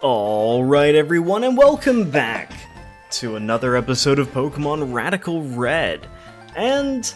Alright everyone, and welcome back to another episode of Pokemon Radical Red. And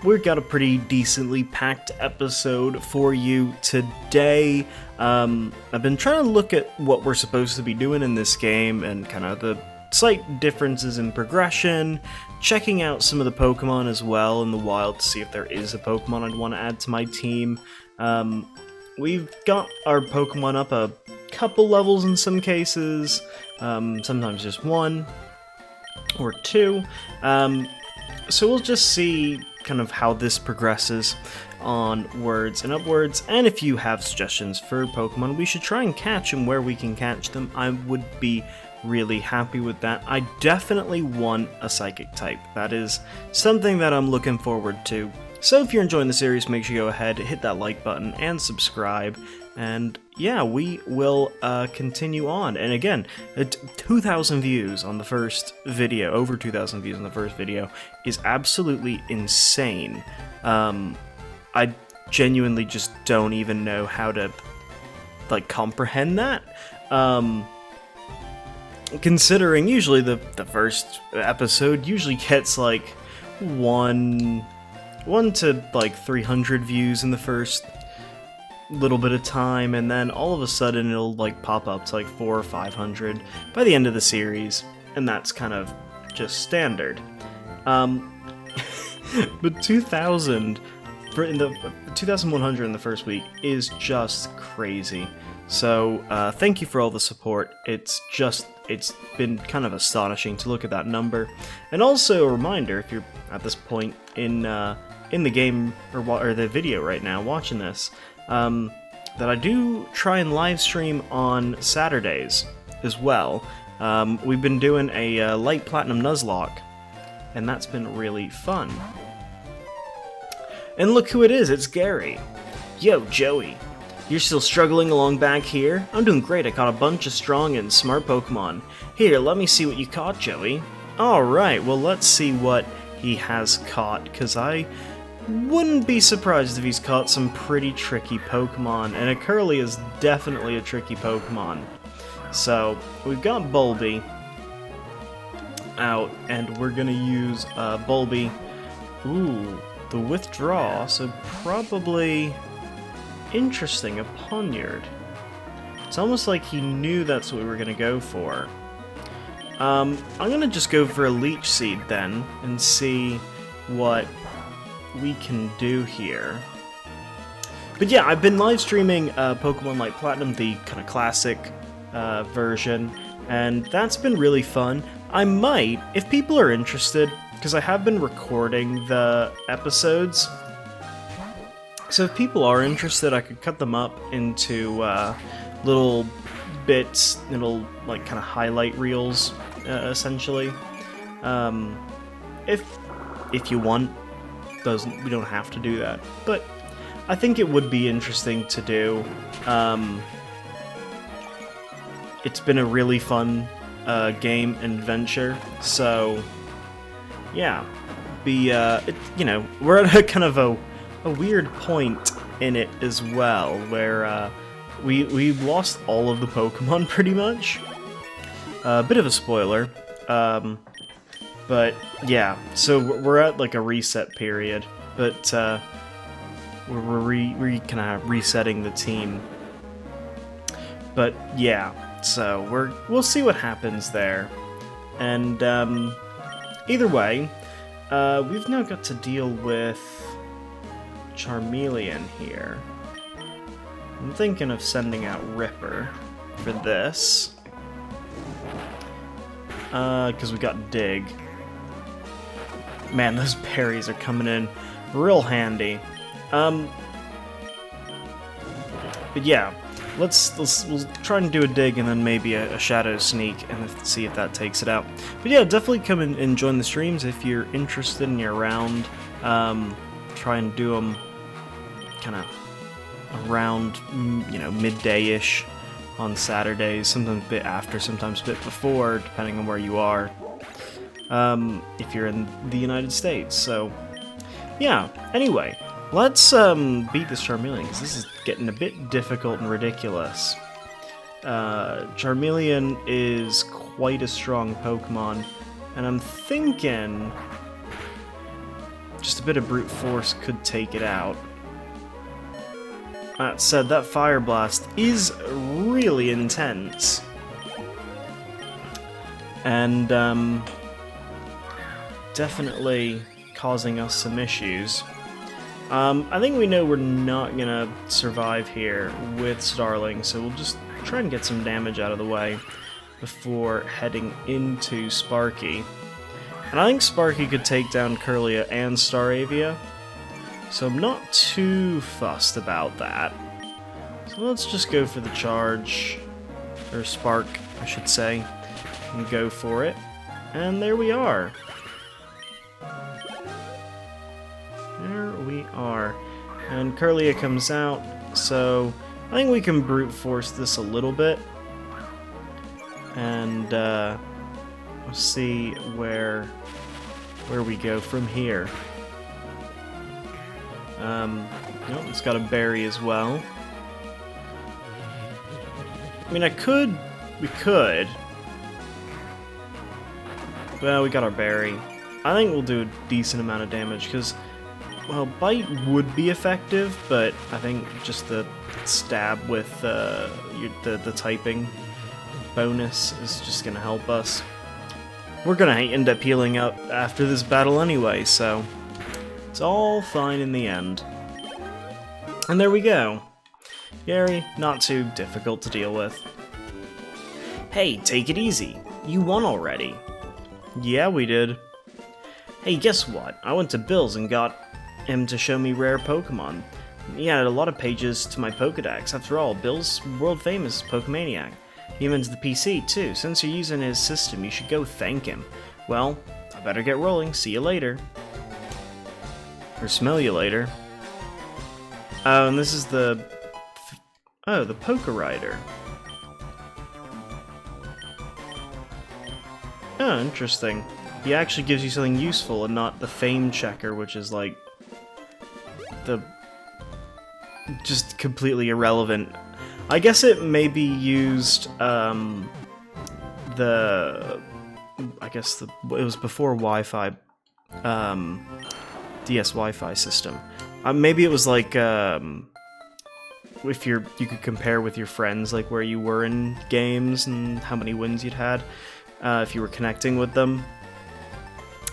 we've got a pretty decently packed episode for you today. I've been trying to look at what we're supposed to be doing in this game and kind of the slight differences in progression, checking out some of the Pokemon as well in the wild to see if there is a Pokemon I'd want to add to my team. We've got our Pokemon up a couple levels in some cases, sometimes just one or two, so we'll just see kind of how this progresses onwards and upwards, and if you have suggestions for Pokemon we should try and catch and where we can catch them, I would be really happy with that. I definitely want a Psychic type. That is something that I'm looking forward to. So if you're enjoying the series, make sure you go ahead, hit that like button, and subscribe. And yeah, we will continue on. And again, 2,000 views on the first video, over 2,000 views on the first video, is absolutely insane. I genuinely just don't even know how to, like, comprehend that. Considering usually the first episode usually gets, like, 1 to like 300 views in the first little bit of time, and then all of a sudden it'll like pop up to like 400 or 500 by the end of the series, and that's kind of just standard. But 2,000 in the 2,100 in the first week is just crazy. So thank you for all the support. It's been kind of astonishing to look at that number, and also a reminder if you're at this point in the game or the video right now watching this, that I do try and live stream on Saturdays as well. We've been doing a Light Platinum Nuzlocke, and that's been really fun. And look who it is, it's Gary. Yo, Joey. You're still struggling along back here? I'm doing great, I caught a bunch of strong and smart Pokemon. Here, let me see what you caught, Joey. Alright, well let's see what he has caught, because I wouldn't be surprised if he's caught some pretty tricky Pokemon, and a Curly is definitely a tricky Pokemon. So, we've got Bulby out, and we're gonna use Bulby. Ooh, the Withdraw, so probably interesting, a Poniard. It's almost like he knew that's what we were gonna go for. I'm gonna just go for a Leech Seed then, and see what we can do here. But yeah, I've been live streaming Pokemon Light Platinum, the kind of classic version, and that's been really fun. I might, if people are interested, because I have been recording the episodes, so if people are interested, I could cut them up into little bits, little like kind of highlight reels, essentially. If you want. We don't have to do that, but I think it would be interesting to do. It's been a really fun game and adventure, so yeah, we're at a kind of a weird point in it as well, where we've lost all of the Pokemon pretty much. A bit of a spoiler. But yeah, so we're at like a reset period, but we're kind of resetting the team. But yeah, so we'll see what happens there. And either way, we've now got to deal with Charmeleon here. I'm thinking of sending out Ripper for this, because we got Dig. Man, those berries are coming in real handy. But yeah, we'll try and do a Dig and then maybe a Shadow Sneak and see if that takes it out. But yeah, definitely come in and join the streams if you're interested and you're around. Try and do them kind of around, midday-ish on Saturdays, sometimes a bit after, sometimes a bit before, depending on where you are. If you're in the United States, so yeah, anyway, let's beat this Charmeleon, because this is getting a bit difficult and ridiculous. Charmeleon is quite a strong Pokemon, and I'm thinking just a bit of brute force could take it out. That said, that Fire Blast is really intense. And definitely causing us some issues. I think we know we're not gonna survive here with Starling, so we'll just try and get some damage out of the way before heading into Sparky. And I think Sparky could take down Kirlia and Staravia, so I'm not too fussed about that. So let's just go for the charge, or Spark, I should say, and go for it. And there we are. There we are. And Kirlia comes out, so I think we can brute force this a little bit. And we'll see where we go from here. Nope, it's got a berry as well. I mean, we could. Well, we got our berry. I think we'll do a decent amount of damage, because, well, Bite would be effective, but I think just the stab with the typing bonus is just going to help us. We're going to end up healing up after this battle anyway, so it's all fine in the end. And there we go. Gary, not too difficult to deal with. Hey, take it easy. You won already. Yeah, we did. Hey, guess what? I went to Bill's and got him to show me rare Pokemon. He added a lot of pages to my Pokedex. After all, Bill's world-famous Pokemaniac. He invented the PC, too. Since you're using his system, you should go thank him. Well, I better get rolling. See you later. Or smell you later. Oh, and this is the Poke Rider. Oh, interesting. He actually gives you something useful and not the Fame Checker, which is like the just completely irrelevant. I guess it may be used it was before Wi-Fi, DS Wi-Fi system. Maybe it was like if you could compare with your friends, like where you were in games and how many wins you'd had if you were connecting with them.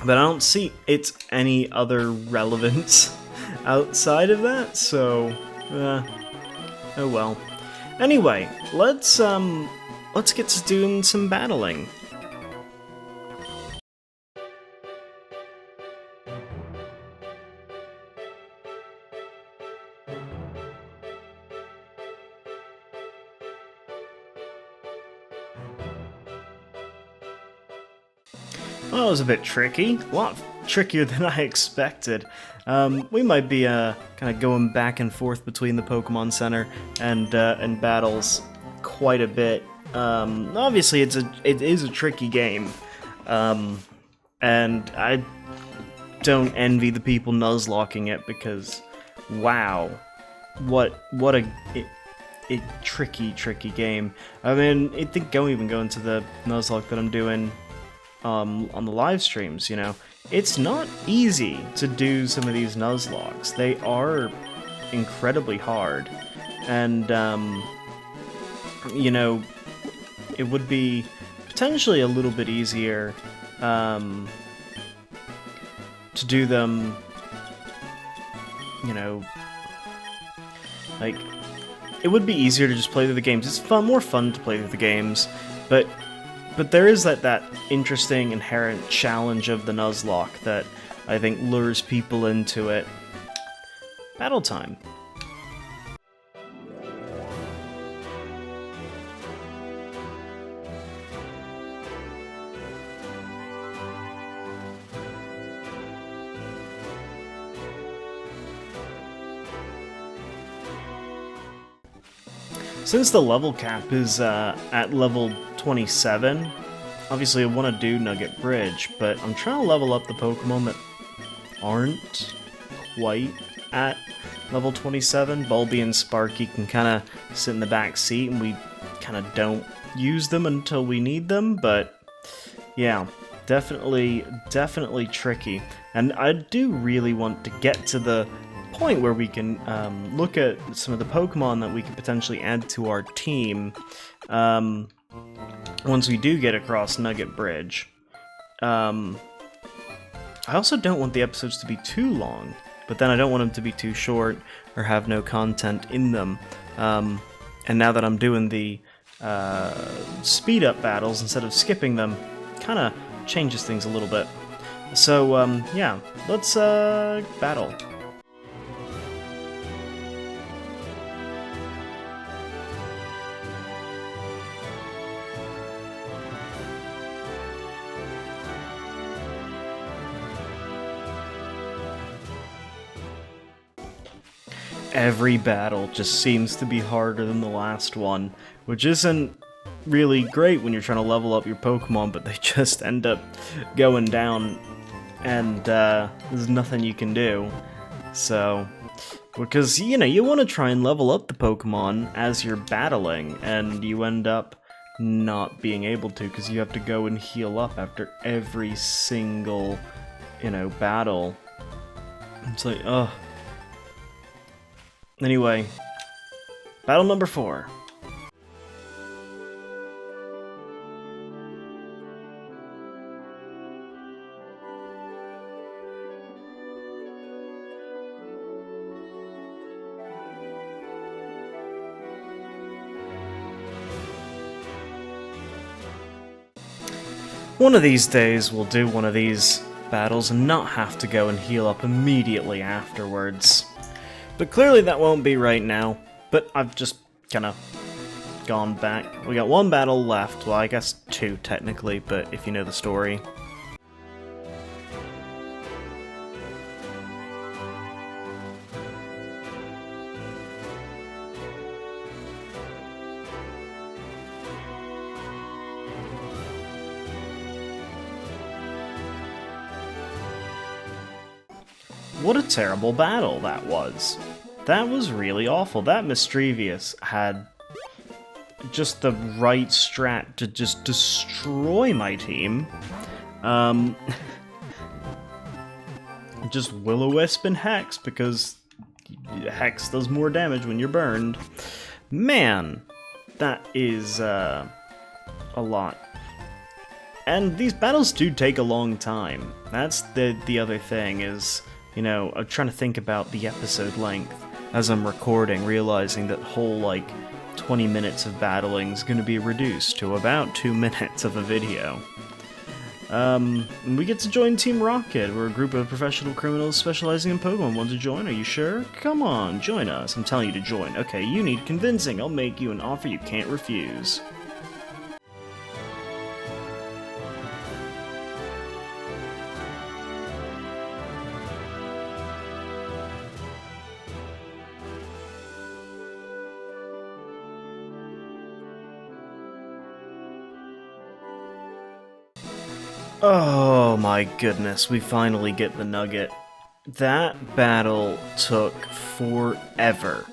But I don't see its any other relevance outside of that, so oh well. Anyway, let's get to doing some battling. Well, that was a bit tricky. A lot trickier than I expected. We might be kind of going back and forth between the Pokemon Center and battles quite a bit. Obviously, it is a tricky game, and I don't envy the people Nuzlocking it, because wow, what a tricky game. I mean, I think even going to the Nuzlocke that I'm doing on the live streams, you know, it's not easy to do some of these Nuzlocks. They are incredibly hard, and you know, it would be potentially a little bit easier to do them, you know, like, it would be easier to just play through the games. It's more fun to play through the games, but there is that interesting inherent challenge of the Nuzlocke that I think lures people into it. Battle time. Since the level cap is at level 27, obviously I want to do Nugget Bridge, but I'm trying to level up the Pokemon that aren't quite at level 27. Bulby and Sparky can kind of sit in the back seat, and we kind of don't use them until we need them, but yeah, definitely tricky. And I do really want to get to the point where we can look at some of the Pokemon that we could potentially add to our team once we do get across Nugget Bridge. I also don't want the episodes to be too long, but then I don't want them to be too short or have no content in them. And now that I'm doing the speed up battles instead of skipping them, kind of changes things a little bit. So yeah, let's battle. Every battle just seems to be harder than the last one, which isn't really great when you're trying to level up your Pokemon, but they just end up going down, and there's nothing you can do. So, because, you know, you want to try and level up the Pokemon as you're battling, and you end up not being able to, because you have to go and heal up after every single, you know, battle. It's like, ugh. Anyway, battle number 4. One of these days we'll do one of these battles and not have to go and heal up immediately afterwards. But clearly that won't be right now, but I've just kind of gone back. We got one battle left, well I guess 2 technically, but if you know the story. What a terrible battle that was. That was really awful. That Mischievous had just the right strat to just destroy my team. Just Will-O-Wisp and Hex, because Hex does more damage when you're burned. Man, that is a lot. And these battles do take a long time. That's the other thing is, you know, I'm trying to think about the episode length as I'm recording, realizing that whole, like, 20 minutes of battling is going to be reduced to about 2 minutes of a video. We get to join Team Rocket. We're a group of professional criminals specializing in Pokemon. Want to join? Are you sure? Come on, join us. I'm telling you to join. Okay, you need convincing. I'll make you an offer you can't refuse. Oh my goodness, we finally get the Nugget. That battle took forever.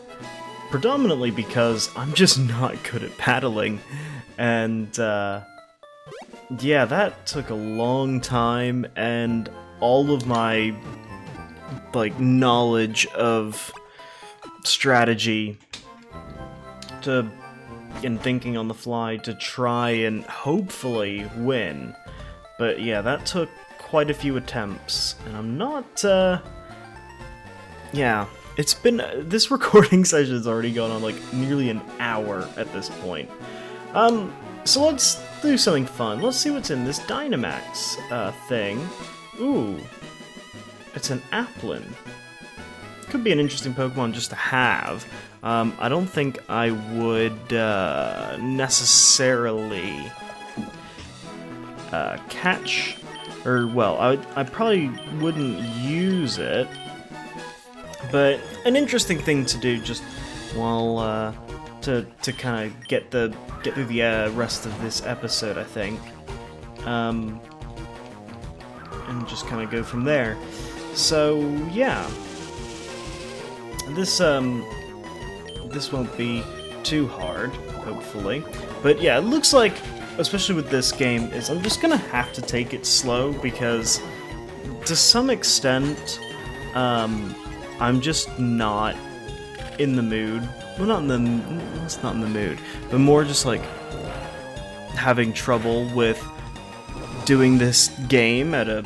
Predominantly because I'm just not good at battling. And, yeah, that took a long time, and all of my, like, knowledge of strategy in thinking on the fly to try and hopefully win. But yeah, that took quite a few attempts, and I'm not, yeah, it's been, this recording session's already gone on, like, nearly an hour at this point. So let's do something fun. Let's see what's in this Dynamax, thing. Ooh, it's an Applin. Could be an interesting Pokemon just to have. I don't think I would, necessarily catch, or well, I probably wouldn't use it, but an interesting thing to do just while to kind of get through the rest of this episode, I think, and just kind of go from there. So yeah, this won't be too hard, hopefully. But yeah, it looks like, especially with this game, is I'm just gonna have to take it slow because, to some extent, I'm just not in the mood. Well, it's not in the mood, but more just like having trouble with doing this game at a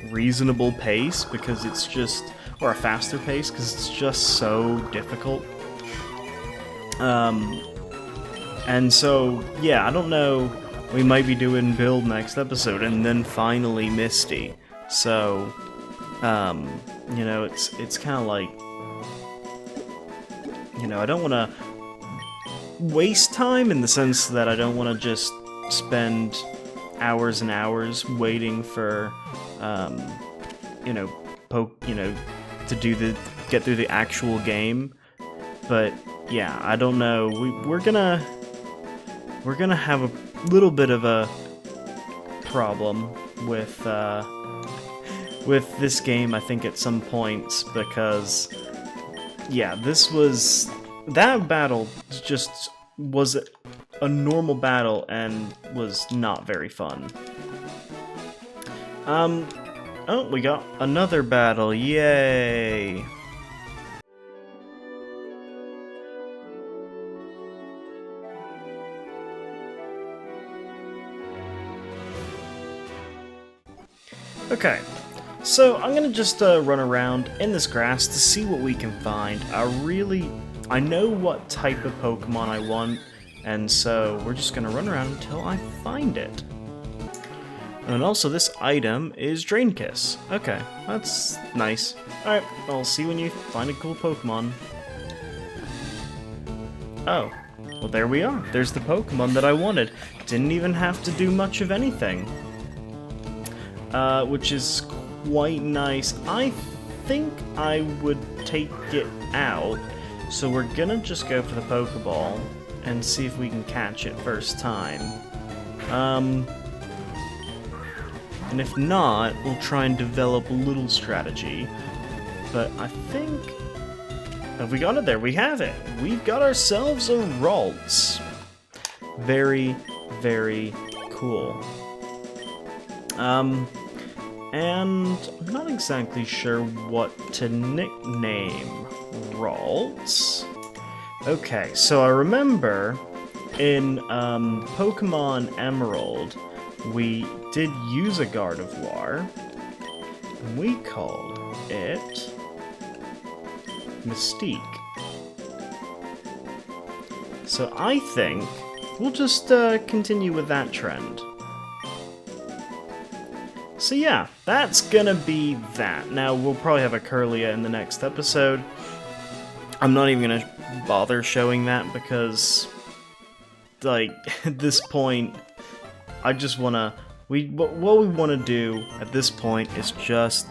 reasonable pace because it's just, or a faster pace because it's just so difficult. And so, yeah, I don't know, we might be doing build next episode and then finally Misty. So, you know, it's kind of like, you know, I don't want to waste time in the sense that I don't want to just spend hours and hours waiting for, you know, to get through the actual game. But yeah, I don't know. We're gonna have a little bit of a problem with this game, I think, at some points, because yeah, that battle just was a normal battle and was not very fun. Oh, we got another battle, yay! Okay, so I'm gonna just run around in this grass to see what we can find. I know what type of Pokemon I want, and so we're just gonna run around until I find it. And also, this item is Drain Kiss. Okay, that's nice. Alright, I'll see when you find a cool Pokemon. Oh, well there we are. There's the Pokemon that I wanted. Didn't even have to do much of anything. Which is quite nice. I think I would take it out, so we're gonna just go for the Pokeball and see if we can catch it first time. And if not, we'll try and develop a little strategy. But I think... have we got it? There we have it! We've got ourselves a Ralts. Very, very cool. And I'm not exactly sure what to nickname Ralts. Okay, so I remember in Pokemon Emerald, we did use a Gardevoir, and we called it Mystique. So I think we'll just continue with that trend. So yeah, that's gonna be that. Now, we'll probably have a Curlia in the next episode. I'm not even gonna bother showing that because, like, at this point, I just wanna... what we wanna do at this point is just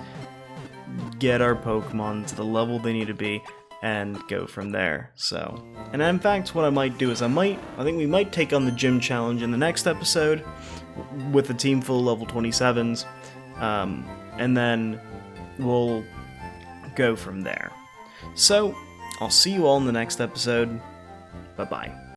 get our Pokemon to the level they need to be and go from there. So, and in fact, what I might do is I think we might take on the gym challenge in the next episode with a team full of level 27s, and then we'll go from there. So, I'll see you all in the next episode. Bye-bye.